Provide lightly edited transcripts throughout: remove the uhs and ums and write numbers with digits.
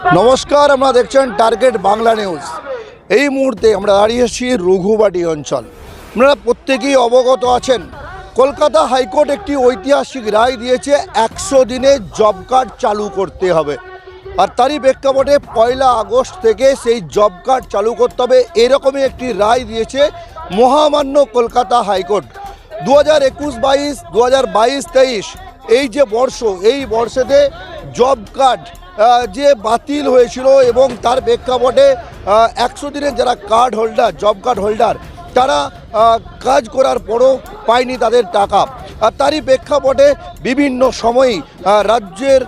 নমস্কার, আমরা দেখছেন টার্গেট বাংলা নিউজ। এই মুহূর্তে আমরা দাঁড়িয়েছি রঘুবাটি অঞ্চল। আপনারা প্রত্যেকেই অবগত আছেন, কলকাতা হাইকোর্ট একটি ঐতিহাসিক রায় দিয়েছে 100 দিনে জব কার্ড চালু করতে হবে। আর তারই প্রেক্ষাপটে 1 আগস্ট থেকে সেই জব কার্ড চালু করতে হবে, এরকমই একটি রায় দিয়েছে মহামান্য কলকাতা হাইকোর্ট। 2021-22, 2022-23 এই যে বর্ষ, এই বর্ষেতে জব কার্ড যে বাতিল হয়েছিল এবং তার প্রেক্ষাপটে 100 দিনের যারা card holder, job card holder, তারা কাজ করার পরও পায়নি তাদের টাকা। আর তারই প্রেক্ষাপটে বিভিন্ন সময়ই রাজ্যের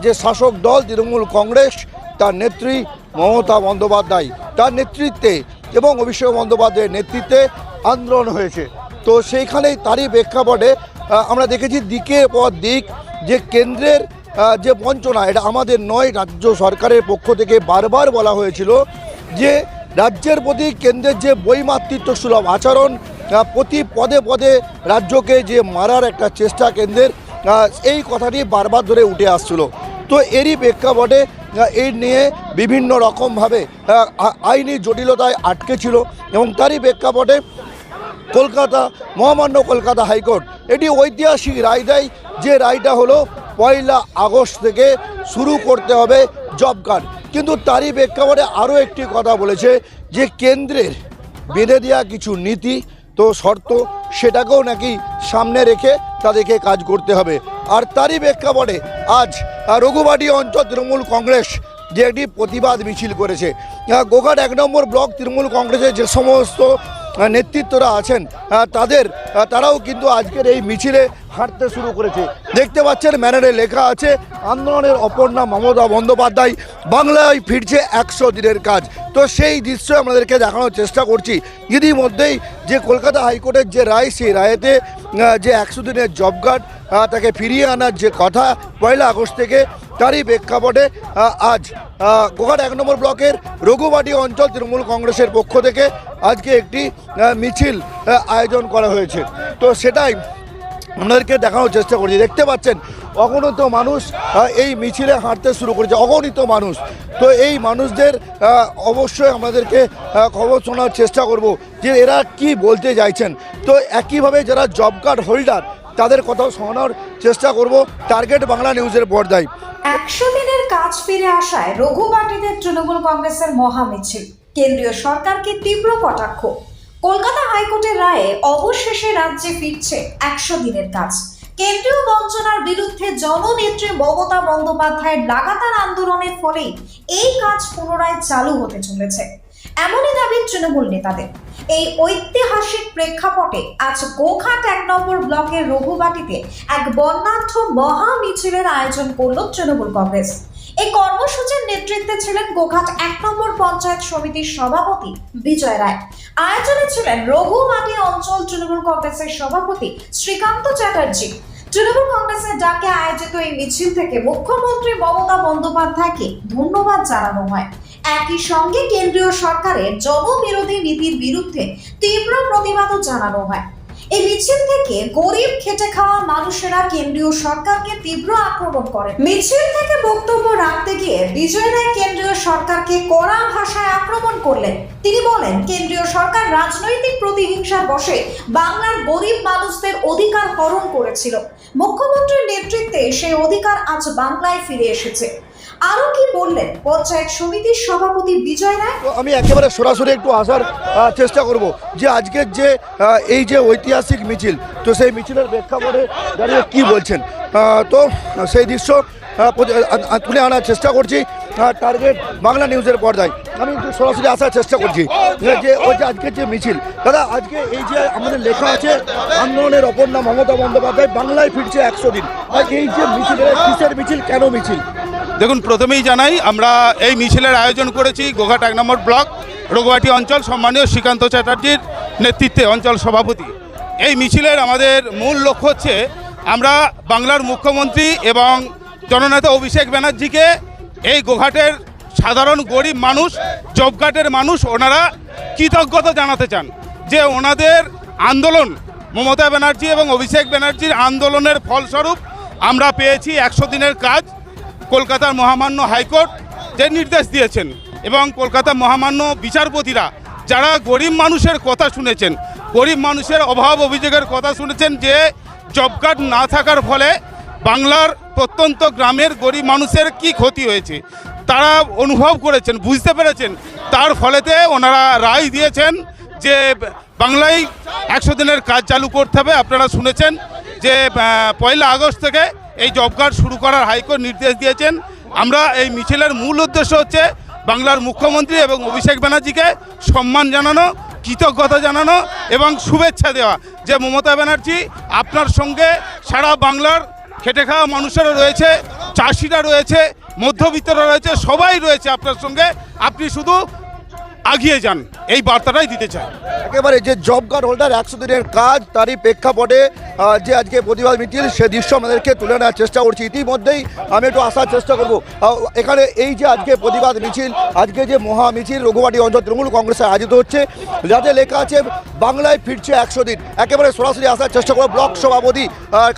যে শাসক দল তৃণমূল কংগ্রেস, তার নেত্রী মমতা বন্দ্যোপাধ্যায়, তার নেতৃত্বে এবং অভিষেক বন্দ্যোপাধ্যায়ের নেতৃত্বে আন্দোলন হয়েছে। তো সেইখানেই তারই প্রেক্ষাপটে আমরা দেখেছি দিকের পর দিক যে কেন্দ্রের যে বঞ্চনা, এটা আমাদের নয়, রাজ্য সরকারের পক্ষ থেকে বারবার বলা হয়েছিল যে রাজ্যের প্রতি কেন্দ্রের যে বৈমাতৃত্ব সুলভ আচরণ, প্রতি পদে পদে রাজ্যকে যে মারার একটা চেষ্টা কেন্দ্রের, এই কথাটি বারবার ধরে উঠে আসছিল। তো এরই প্রেক্ষাপটে এই নিয়ে বিভিন্ন রকমভাবে আইনি জটিলতায় আটকে ছিল এবং তারই প্রেক্ষাপটে মহামান্য কলকাতা হাইকোর্ট এটি ঐতিহাসিক রায় দেয়, যে রায়টা হলো 1 আগস্ট থেকে শুরু করতে হবে জব কার্ড। কিন্তু তারই প্রেক্ষাপটে আরও একটি কথা বলেছে যে কেন্দ্রের বেঁধে দেওয়া কিছু নীতি তো শর্ত, সেটাকেও নাকি সামনে রেখে তাদেরকে কাজ করতে হবে। আর তারই প্রেক্ষাপটে আজ রঘুবাটি অঞ্চল তৃণমূল কংগ্রেস যে একটি প্রতিবাদ মিছিল করেছে। গোঘাট 1 নম্বর ব্লক তৃণমূল কংগ্রেসের যে সমস্ত নেতৃত্বরা আছেন তারাও কিন্তু আজকের এই মিছিলে হাঁটতে শুরু করেছে। দেখতে পাচ্ছেন ব্যানারে লেখা আছে আন্দোলনের অপর নাম মমতা বন্দ্যোপাধ্যায়, বাংলায় ফিরছে 100 দিনের কাজ। তো সেই দৃশ্য আমাদেরকে দেখানোর চেষ্টা করছি। ইতিমধ্যেই যে কলকাতা হাইকোর্টের যে রায়, সেই রায়েতে যে 100 দিনের জব কার্ড তাকে ফিরিয়ে আনার যে কথা 1 আগস্ট থেকে, তারই প্রেক্ষাপটে আজ গোঘাট 1 নম্বর ব্লকের রঘুবাটি অঞ্চল তৃণমূল কংগ্রেসের পক্ষ থেকে আজকে একটি মিছিল আয়োজন করা হয়েছে। তো সেটাই আপনাদেরকে দেখানোর চেষ্টা করছি। দেখতে পাচ্ছেন অগণিত মানুষ এই মিছিলে হাঁটতে শুরু করেছে, অগণিত মানুষ। তো এই মানুষদের অবশ্যই আমাদেরকে খবর শোনার চেষ্টা করব যে এরা কি বলতে চাইছেন। তো একইভাবে যারা জব কার্ড হোল্ডার, তাদের কথাও শোনানোর চেষ্টা করব টার্গেট বাংলা নিউজের পর্দায়। 100 দিনের কাজ ফিরে আসায় রঘুবাটিতে তৃণমূল কংগ্রেসের মহামিছিল, কেন্দ্রীয় সরকারকে তীব্র কটাক্ষ। কলকাতা হাইকোর্টের রায়ে অবশেষে রাজ্যে ফিরছে 100 দিনের কাজ। কেন্দ্রীয় বঞ্চনার বিরুদ্ধে জননেত্রী মমতা বন্দ্যোপাধ্যায়ের লাগাতার আন্দোলনের ফলেই এই কাজ পুনরায় চালু হতে চলেছে, এমনই দাবি তৃণমূল নেতাদের। এই ঐতিহাসিক প্রেক্ষাপটে আজ গোঘাট 1 নম্বর ব্লকের রঘুবাটিতে এক বর্ণাঢ্য মহা মিছিলের আয়োজন করল তৃণমূল কংগ্রেস। এই কর্মসূচির নেতৃত্বে ছিলেন গোঘাট 1 নম্বর পঞ্চায়েত সমিতির সভাপতি বিজয় রায়। আয়োজনে ছিলেন রঘুবাটি অঞ্চল তৃণমূল কংগ্রেসের সভাপতি শ্রীকান্ত চ্যাটার্জি। তৃণমূল কংগ্রেসের ডাকে আয়োজিত এই মিছিল থেকে মুখ্যমন্ত্রী মমতা বন্দ্যোপাধ্যায়কে ধন্যবাদ জানানো হয়। একই সঙ্গে কেন্দ্রীয় সরকারের জনবিরোধী নীতির বিরুদ্ধে তীব্র প্রতিবাদও জানানো হয়। এই মিছিল থেকে গরিব খেটে খাওয়া মানুষেরা কেন্দ্রীয় সরকারকে তীব্র আক্রমণ করেন। মিছিল থেকে বক্তব্য রাখতে গিয়ে বিজয় রায় কেন্দ্রীয় সরকারকে কড়া ভাষায় আক্রমণ করলেন। তিনি বলেন, কেন্দ্রীয় সরকার রাজনৈতিক প্রতিহিংসার বশে বাংলার গরিব মানুষদের অধিকার হরণ করেছিল। মুখ্যমন্ত্রীর নেতৃত্বে সেই অধিকার আজ বাংলায় ফিরে এসেছে। আরো কি বললেন পঞ্চায়েত সমিতির সভাপতি বিজয় রায়? আমি একেবারে সরাসরি একটু আসার চেষ্টা করব যে আজকের যে এই যে ঐতিহাসিক মিছিল, তো সেই মিছিলের প্রেক্ষাপটে দাঁড়িয়ে কি বলছেন, তো সেই দৃশ্য তুলে আনার চেষ্টা করছি টার্গেট বাংলা নিউজের পর্দায়। আমি একটু সরাসরি আসার চেষ্টা করছি যে ওই যে আজকের যে মিছিল, দাদা আজকে এই যে আমাদের লেখা আছে আন্দোলনের অপর নাম মমতা বন্দ্যোপাধ্যায়, বাংলায় ফিরছে 100 দিন, এই যে মিছিল, কিসের মিছিল, কেন মিছিল? দেখুন, প্রথমেই জানাই আমরা এই মিছিলের আয়োজন করেছি গোঘাট 1 নম্বর ব্লক রঘুবাটি অঞ্চল সম্মানীয় শ্রীকান্ত চ্যাটার্জির নেতৃত্বে অঞ্চল সভাপতি। এই মিছিলের আমাদের মূল লক্ষ্য হচ্ছে আমরা বাংলার মুখ্যমন্ত্রী এবং জননেতা অভিষেক ব্যানার্জিকে এই গোঘাটের সাধারণ গরিব মানুষ, জব কার্ডের মানুষ, ওনারা কৃতজ্ঞতা জানাতে চান যে ওনাদের আন্দোলন, মমতা ব্যানার্জি এবং অভিষেক ব্যানার্জির আন্দোলনের ফলস্বরূপ আমরা পেয়েছি 100 দিনের কাজ। কলকাতার মহামান্য হাইকোর্ট যে নির্দেশ দিয়েছেন এবং কলকাতা মহামান্য বিচারপতিরা যারা গরিব মানুষের কথা শুনেছেন, গরিব মানুষের অভাব অভিযোগের কথা শুনেছেন, যে জব কার্ড না থাকার ফলে বাংলার প্রত্যন্ত গ্রামের গরিব মানুষের কি ক্ষতি হয়েছে তারা অনুভব করেছেন, বুঝতে পেরেছেন। তার ফলেতে ওনারা রায় দিয়েছেন যে বাংলায় 100 দিনের কাজ চালু করতে হবে। আপনারা শুনেছেন যে 1 আগস্ট থেকে এই জব কার্ড শুরু করার হাইকোর্ট নির্দেশ দিয়েছেন। আমরা এই মিছিলের মূল উদ্দেশ্য হচ্ছে বাংলার মুখ্যমন্ত্রী এবং অভিষেক ব্যানার্জিকে সম্মান জানানো, কৃতজ্ঞতা জানানো এবং শুভেচ্ছা দেওয়া যে মমতা ব্যানার্জি আপনার সঙ্গে সারা বাংলার খেটে খাওয়া মানুষেরা রয়েছে, চাষিরা রয়েছে, মধ্যবিত্তরা রয়েছে, সবাই রয়েছে আপনার সঙ্গে, আপনি শুধু আগিয়ে যান, এই বার্তাটাই দিতে চাই। একেবারে যে জব কার্ড হোল্ডার 100 দিনের কাজ, তারই প্রেক্ষাপটে যে আজকে প্রতিবাদ মিছিল, সে দৃশ্য আমাদেরকে তুলে নেওয়ার চেষ্টা করছি। ইতিমধ্যেই আমি একটু আসার চেষ্টা করব এখানে এই যে আজকে প্রতিবাদ মিছিল, আজকে যে মহা মিছিল রঘুবাটি অঞ্চল তৃণমূল কংগ্রেসে আয়োজিত হচ্ছে, যাতে লেখা আছে বাংলায় ফিরছে 100 দিন। একেবারে সরাসরি আসার চেষ্টা করব ব্লক সভাপতি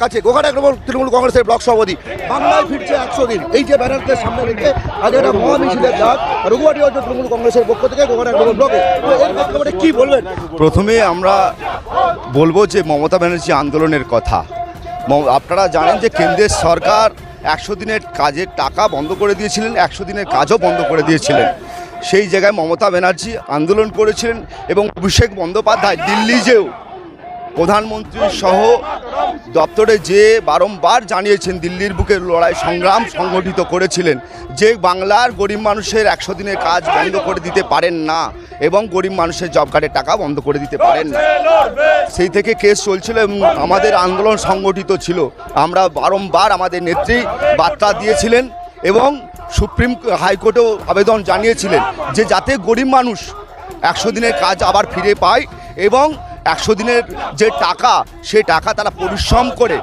কাছে, গোঘাট 1 নম্বর তৃণমূল কংগ্রেসের ব্লক সভাপতি। বাংলায় ফিরছে 100 দিন, এই যে ব্যানারকে সামনে রেখে আজকে একটা মহা মিছিলের ডাক রঘুবাটি অঞ্চল তৃণমূল কংগ্রেসের পক্ষ থেকে গোঘাট 1 নম্বর ব্লকে। এর প্রেক্ষাপটে কি বলবেন? প্রথমে আমরা বলবো যে মমতা ব্যানার্জি আন্দোলনের কথা। আপনারা জানেন যে কেন্দ্রের সরকার 100 দিনের কাজের টাকা বন্ধ করে দিয়েছিলেন, 100 দিনের কাজও বন্ধ করে দিয়েছিলেন। সেই জায়গায় মমতা ব্যানার্জি আন্দোলন করেছিলেন এবং অভিষেক বন্দ্যোপাধ্যায় দিল্লি যেও প্রধানমন্ত্রী সহ দপ্তরে যে বারংবার জানিয়েছেন, দিল্লির বুকে লড়াই সংগ্রাম সংগঠিত করেছিলেন যে বাংলার গরিব মানুষের 100 দিনের কাজ বন্ধ করে দিতে পারেন না এবং গরিব মানুষের জব কার্ডের টাকা বন্ধ করে দিতে পারেন না। সেই থেকে কেস চলছিল এবং আমাদের আন্দোলন সংগঠিত ছিল। আমরা বারংবার আমাদের নেত্রী বার্তা দিয়েছিলেন এবং সুপ্রিম হাইকোর্টেও আবেদন জানিয়েছিলেন যে যাতে গরিব মানুষ 100 দিনের কাজ আবার ফিরে পায় এবং 100 দিনের যে টাকা, সে টাকা তারা পরিশ্রম করে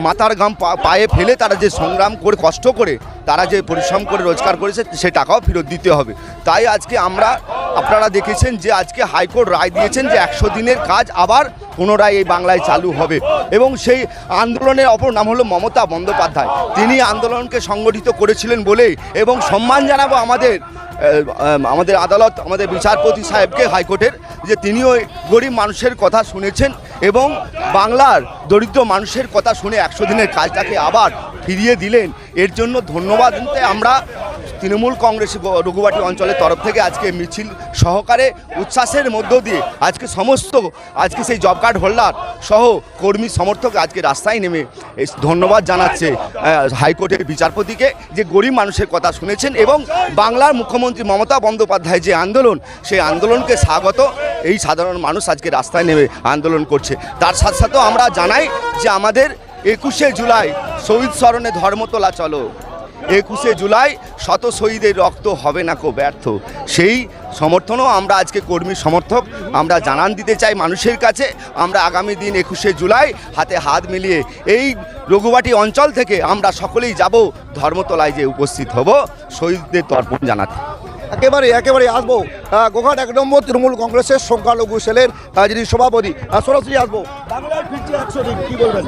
মাথার ঘাম পায়ে ফেলে তারা যে সংগ্রাম করে কষ্ট করে তারা যে পরিশ্রম করে রোজগার করেছে সে টাকাও ফেরত দিতে হবে। তাই আজকে আপনারা দেখেছেন যে আজকে হাইকোর্ট রায় দিয়েছেন যে 100 দিনের কাজ আবার পুনরায় এই বাংলায় চালু হবে এবং সেই আন্দোলনের অপর নাম হলো মমতা বন্দ্যোপাধ্যায়। তিনি আন্দোলনকে সংগঠিত করেছিলেন বলেই এবং সম্মান জানাবো আমাদের আদালত, আমাদের বিচারপতি সাহেবকে হাইকোর্টের, যে তিনিও গরিব মানুষের কথা শুনেছেন এবং বাংলার দরিদ্র মানুষের কথা শুনে 100 দিনের কাজটাকে আবার ফিরিয়ে দিলেন। এর জন্য ধন্যবাদ দিতে আমরা তৃণমূল কংগ্রেস রঘুবাটি অঞ্চলের তরফ থেকে আজকে মিছিল সহকারে উচ্ছ্বাসের মধ্য দিয়ে আজকে সেই জব কার্ড হোল্ডার সহ কর্মী সমর্থক আজকে রাস্তায় নেমে ধন্যবাদ জানাচ্ছে হাইকোর্টের বিচারপতিকে যে গরিব মানুষের কথা শুনেছেন এবং বাংলার মুখ্যমন্ত্রী মমতা বন্দ্যোপাধ্যায় যে আন্দোলন, সেই আন্দোলনকে স্বাগত। এই সাধারণ মানুষ আজকে রাস্তায় নেমে আন্দোলন করছে। তার সাথে সাথেও আমরা জানাই যে আমাদের 21শে জুলাই শহীদ স্মরণে ধর্মতলা চলো, 21শে জুলাই শত শহীদের রক্ত হবে না কো ব্যর্থ। সেই সমর্থনও আমরা আজকে কর্মী সমর্থক আমরা জানান দিতে চাই মানুষের কাছে। আমরা আগামী দিন 21শে জুলাই হাতে হাত মিলিয়ে এই রঘুবাটি অঞ্চল থেকে আমরা সকলেই যাব ধর্মতলায়, যে উপস্থিত হব শহীদদের তর্পণ জানাতে। একেবারে আসবো গোঘাট 1 নম্বর তৃণমূল কংগ্রেসের সংখ্যালঘু সেলের যিনি সভাপতি, সরাসরি আসবো। বাংলায় ফিরছে 100 দিন, কি বলবেন?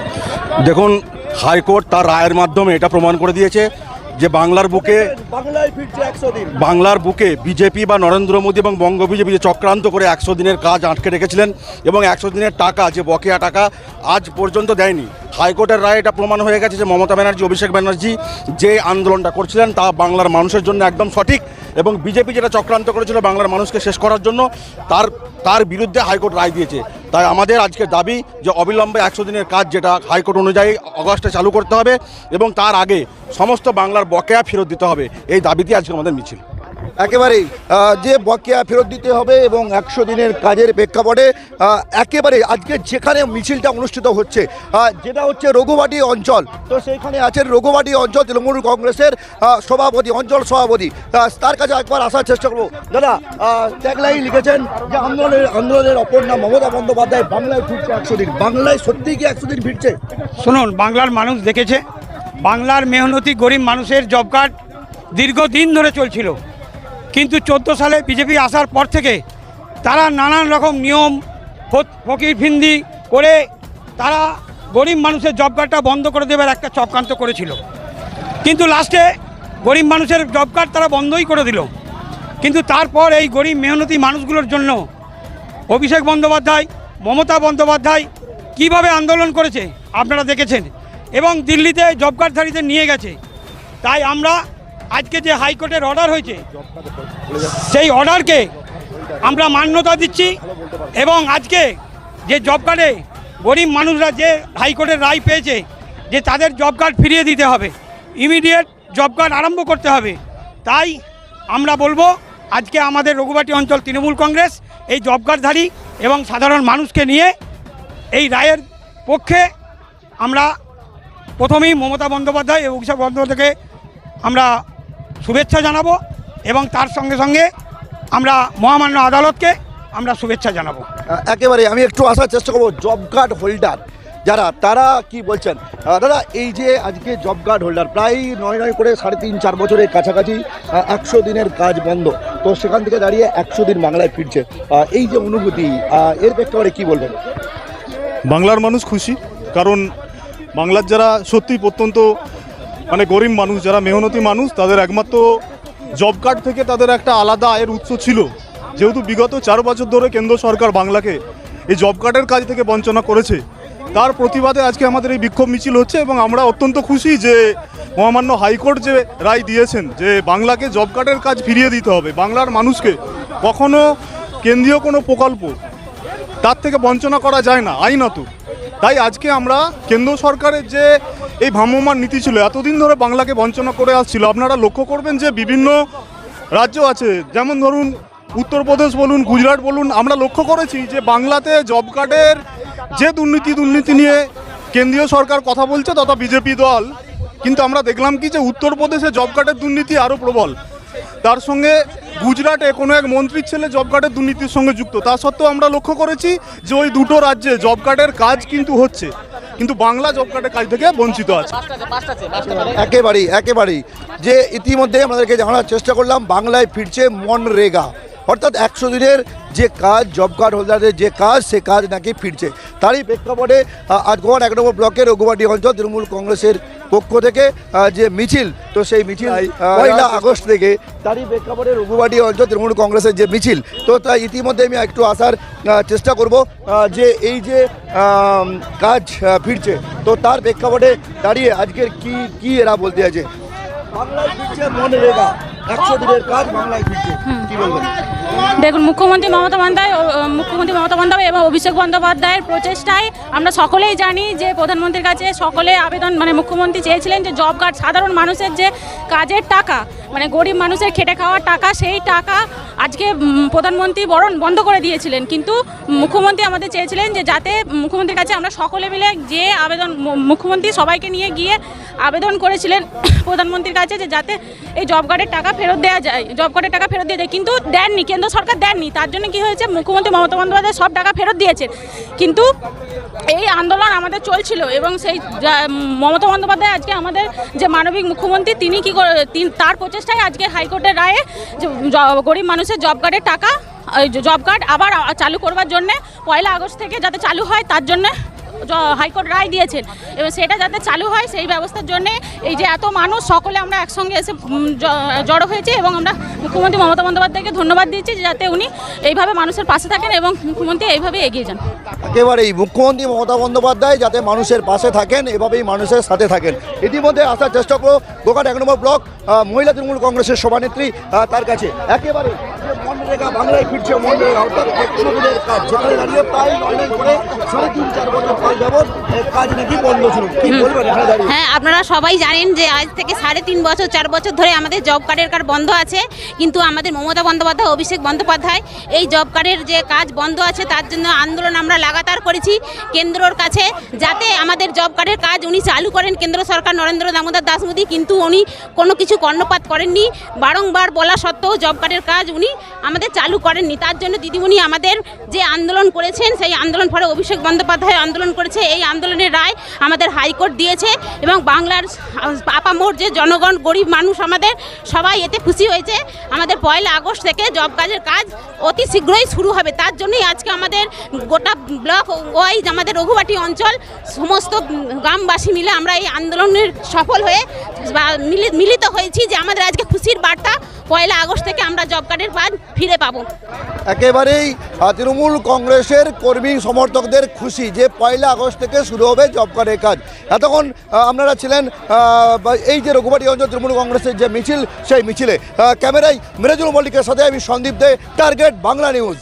দেখুন, হাইকোর্ট তার রায়ের মাধ্যমে এটা প্রমাণ করে দিয়েছে যে বাংলার বুকে বিজেপি বা নরেন্দ্র মোদী এবং বঙ্গ বিজেপি যে চক্রান্ত করে 100 দিনের কাজ আটকে রেখেছিলেন এবং 100 দিনের টাকা, যে বকেয়া টাকা আজ পর্যন্ত দেয়নি। হাইকোর্টের রায় এটা প্রমাণ হয়ে গেছে যে মমতা ব্যানার্জি, অভিষেক ব্যানার্জি যে আন্দোলনটা করছিলেন তা বাংলার মানুষের জন্য একদম সঠিক এবং বিজেপি যেটা চক্রান্ত করেছিল বাংলার মানুষকে শেষ করার জন্য তার বিরুদ্ধে হাইকোর্ট রায় দিয়েছে। তাই আমাদের আজকে দাবি যে অবিলম্বে 100 দিনের কাজ, যেটা হাইকোর্ট অনুযায়ী আগস্টে চালু করতে হবে এবং তার আগে সমস্ত বাংলার বকেয়া ফেরত দিতে হবে। এই দাবিতে আজকে আমাদের মিছিল। একেবারেই যে বকেয়া ফেরত দিতে হবে এবং 100 দিনের কাজের প্রেক্ষাপটে একেবারে আজকে যেখানে মিছিলটা অনুষ্ঠিত হচ্ছে, যেটা হচ্ছে রঘুবাটি অঞ্চল, তো সেইখানে আছেন রঘুবাটি অঞ্চল তৃণমূল কংগ্রেসের সভাপতি, অঞ্চল সভাপতি। তার কাছে একবার আসার চেষ্টা করবো। দাদা, ট্যাগলাইন লিখেছেন যে আন্দোলনের অপর নাম মমতা বন্দ্যোপাধ্যায়, বাংলায় ফিরছে 100 দিন। বাংলায় সত্যিই কি 100 দিন ফিরছে? শুনুন, বাংলার মানুষ দেখেছে, বাংলার মেহনতি গরিব মানুষের জব কার্ড দীর্ঘদিন ধরে চলছিল, কিন্তু 14 সালে বিজেপি আসার পর থেকে তারা নানান রকম নিয়ম ফকির ফিন্দি করে তারা গরিব মানুষের জব কার্ডটা বন্ধ করে দেবার একটা চক্রান্ত করেছিল। কিন্তু লাস্টে গরিব মানুষের জব কার্ড তারা বন্ধই করে দিল। কিন্তু তারপর এই গরিব মেহনতি মানুষগুলোর জন্য অভিষেক বন্দ্যোপাধ্যায়, মমতা বন্দ্যোপাধ্যায় কীভাবে আন্দোলন করেছে আপনারা দেখেছেন, এবং দিল্লিতে জব কার্ডধারীদের নিয়ে গেছে। তাই আমরা আজকে যে হাইকোর্টের অর্ডার হয়েছে সেই অর্ডারকে আমরা মান্যতা দিচ্ছি, এবং আজকে যে জব কার্ডে গরিব মানুষরা যে হাইকোর্টের রায় পেয়েছে যে তাদের জব কার্ড ফিরিয়ে দিতে হবে, ইমিডিয়েট জব কার্ড আরম্ভ করতে হবে। তাই আমরা বলবো আজকে আমাদের রঘুবাটি অঞ্চল তৃণমূল কংগ্রেস এই জব কার্ডধারী এবং সাধারণ মানুষকে নিয়ে এই রায়ের পক্ষে। আমরা প্রথমেই মমতা বন্দ্যোপাধ্যায় এবং অভিষেক বন্দ্যোপাধ্যায়কে আমরা শুভেচ্ছা জানাবো, এবং তার সঙ্গে সঙ্গে আমরা মহামান্য আদালতকে আমরা শুভেচ্ছা জানাবো। একেবারে আমি একটু আসার চেষ্টা করবো জব কার্ড হোল্ডার যারা, তারা কি বলছেন। দাদা, এই যে আজকে জব কার্ড হোল্ডার প্রায় নয় করে 3.5-4 বছরের কাছাকাছি 100 দিনের কাজ বন্ধ, তো সেখান থেকে দাঁড়িয়ে 100 দিন বাংলায় ফিরছে, এই যে অনুভূতি, এর প্রেক্ষাপটে কি বলবেন? বাংলার মানুষ খুশি, কারণ বাংলার যারা সত্যি প্রত্যন্ত মানে গরিব মানুষ, যারা মেহনতি মানুষ, তাদের একমাত্র জব কার্ড থেকে তাদের একটা আলাদা আয়ের উৎস ছিল। যেহেতু বিগত 4 বছর ধরে কেন্দ্র সরকার বাংলাকে এই জব কার্ডের কাজ থেকে বঞ্চনা করেছে, তার প্রতিবাদে আজকে আমাদের এই বিক্ষোভ মিছিল হচ্ছে। এবং আমরা অত্যন্ত খুশি যে মহামান্য হাইকোর্ট যে রায় দিয়েছেন যে বাংলাকে জব কার্ডের কাজ ফিরিয়ে দিতে হবে। বাংলার মানুষকে কখনো কেন্দ্রীয় কোনো প্রকল্প তার থেকে বঞ্চনা করা যায় না আইনত। তাই আজকে আমরা কেন্দ্র সরকারের যে এই ভ্রাম্যমাণ নীতি ছিল, এতদিন ধরে বাংলাকে বঞ্চনা করে আসছিল। আপনারা লক্ষ্য করবেন যে বিভিন্ন রাজ্য আছে, যেমন ধরুন উত্তরপ্রদেশ বলুন, গুজরাট বলুন, আমরা লক্ষ্য করেছি যে বাংলাতে জব কার্ডের যে দুর্নীতি নিয়ে কেন্দ্রীয় সরকার কথা বলছে তথা বিজেপি দল, কিন্তু আমরা দেখলাম কি যে উত্তরপ্রদেশে জব কার্ডের দুর্নীতি আরও প্রবল। তার সঙ্গে গুজরাটে কোনো এক মন্ত্রীর ছেলে জব কার্ডের দুর্নীতির সঙ্গে যুক্ত। তা সত্ত্বেও আমরা লক্ষ্য করেছি যে ওই দুটো রাজ্যে জব কার্ডের কাজ কিন্তু হচ্ছে, কিন্তু বাংলা জব কার্ডের কাজ থেকে বঞ্চিত আছে। একেবারেই যে ইতিমধ্যে আমাদেরকে জানার চেষ্টা করলাম, বাংলায় ফিরছে মনরেগা, অর্থাৎ 100 দিনের যে কাজ, জব কার্ড হোল্ডারের যে কাজ, সে কাজ নাকি ফিরছে। তারই প্রেক্ষাপটে আজ গোয়ার 1 নম্বর ব্লকের রঘুবাটি অঞ্চল তৃণমূল কংগ্রেসের পক্ষ থেকে যে মিছিল, তো সেই মিছিল 1 আগস্ট থেকে, তারই প্রেক্ষাপটে রঘুবাটি অঞ্চল তৃণমূল কংগ্রেসের যে মিছিল, তো তাই ইতিমধ্যে আমি একটু আসার চেষ্টা করব যে এই যে কাজ ফিরছে, তো তার প্রেক্ষাপটে দাঁড়িয়ে আজকের কি এরা বলতে আছে। বাংলায় ফিরছে মনরেগা, 100 দিনের কাজ বাংলায় ফিরছে, কি বলবেন? দেখুন, মুখ্যমন্ত্রী মমতা বন্দ্যোপাধ্যায় এবং অভিষেক বন্দ্যোপাধ্যায়ের প্রচেষ্টায় আমরা সকলেই জানি যে প্রধানমন্ত্রীর কাছে সকলে আবেদন, মানে মুখ্যমন্ত্রী চেয়েছিলেন যে জব কার্ড, সাধারণ মানুষের যে কাজের টাকা, মানে গরিব মানুষের খেটে খাওয়ার টাকা, সেই টাকা আজকে প্রধানমন্ত্রী বন্ধ করে দিয়েছিলেন। কিন্তু মুখ্যমন্ত্রী আমাদের চেয়েছিলেন যে যাতে মুখ্যমন্ত্রীর কাছে আমরা সকলে মিলে যে আবেদন, মুখ্যমন্ত্রী সবাইকে নিয়ে গিয়ে আবেদন করেছিলেন প্রধানমন্ত্রীর কাছে যে যাতে এই জব কার্ডের টাকা ফেরত দেওয়া যায়, জব কার্ডের টাকা ফেরত দিয়ে যায়, কিন্তু দেননি, কেন্দ্র সরকার দেননি। তার জন্য কি হয়েছে, মুখ্যমন্ত্রী মমতা বন্দ্যোপাধ্যায় সব টাকা ফেরত দিয়েছেন, কিন্তু এই আন্দোলন আমাদের চলছিল। এবং সেই মমতা বন্দ্যোপাধ্যায় আজকে আমাদের যে মানবিক মুখ্যমন্ত্রী, তিনি তার প্রচেষ্টায় আজকে হাইকোর্টের রায়ে গরিব মানুষের জব কার্ডের টাকা, জব কার্ড আবার চালু করবার জন্যে 1 আগস্ট থেকে যাতে চালু হয় তার জন্য হাইকোর্ট রায় দিয়েছেন, এবং সেটা যাতে চালু হয় সেই ব্যবস্থার জন্য এই যে এত মানুষ সকলে আমরা একসঙ্গে এসে জড়ো হয়েছি, এবং আমরা মুখ্যমন্ত্রী মমতা বন্দ্যোপাধ্যায়কে ধন্যবাদ দিচ্ছি যে যাতে উনি এইভাবে মানুষের পাশে থাকেন এবং মুখ্যমন্ত্রী এইভাবে এগিয়ে যান। একেবারেই মুখ্যমন্ত্রী মমতা বন্দ্যোপাধ্যায় যাতে মানুষের পাশে থাকেন, এভাবেই মানুষের সাথে থাকেন। ইতিমধ্যে আসার চেষ্টা করো গোঘাট 1 নম্বর ব্লক মহিলা তৃণমূল কংগ্রেসের সভানেত্রী, তার কাছে একেবারে মনরেগা, বাংলায় ফিরছে মনরেগা, অর্থাৎ 100 দিনের কাজ, যেখানে দাঁড়িয়ে প্রায় 9 করে 3.5-4 বছর কাজ নাকি বন্ধ ছিল, কি বলবেন? হ্যাঁ, আপনারা সবাই জানেন যে আজ থেকে 3.5 বছর 4 বছর ধরে আমাদের জব কার্ডের কার্ড বন্ধ আছে, কিন্তু আমাদের মমতা বন্দ্যোপাধ্যায়, অভিষেক বন্দ্যোপাধ্যায় এই জব কার্ডের যে কাজ বন্ধ আছে তার জন্য আন্দোলন আমরা লাগাতার করেছি কেন্দ্রর কাছে, যাতে আমাদের জব কার্ডের কাজ উনি চালু করেন কেন্দ্র সরকার নরেন্দ্র দামোদর দাস মোদী, কিন্তু উনি কোনো কিছু কর্ণপাত করেননি। বারংবার বলা সত্ত্বেও জব কার্ডের কাজ উনি আমাদের আমাদের চালু করেননি। তার জন্য দিদিমণি আমাদের যে আন্দোলন করেছেন সেই আন্দোলন ফলে অভিষেক বন্দ্যোপাধ্যায় আন্দোলন করেছে, এই আন্দোলনের রায় আমাদের হাইকোর্ট দিয়েছে এবং বাংলার আপামোর যে জনগণ গরিব মানুষ আমাদের সবাই এতে খুশি হয়েছে। আমাদের 1 আগস্ট থেকে জব কার্ডের কাজ অতি শীঘ্রই শুরু হবে। তার জন্যই আজকে আমাদের গোটা ব্লক ওয়াইজ আমাদের রঘুবাটি অঞ্চল সমস্ত গ্রামবাসী মিলে আমরা এই আন্দোলনের সফল হয়ে মিলিত হয়েছি যে আমাদের আজকে খুশির বার্তা 1 আগস্ট থেকে আমরা জব কার্ডের কাজ ফিরে পাবো। একেবারেই তৃণমূল কংগ্রেসের কর্মী সমর্থকদের খুশি যে 1 আগস্ট থেকে শুরু হবে জব কার্ডের কাজ। এতক্ষণ আপনারা ছিলেন এই যে রঘুবাটি অঞ্চল তৃণমূল কংগ্রেসের যে মিছিল, সেই মিছিলে ক্যামেরায় মিরাজুল মল্লিকের সাথে আমি সন্দীপ দে, টার্গেট বাংলা নিউজ।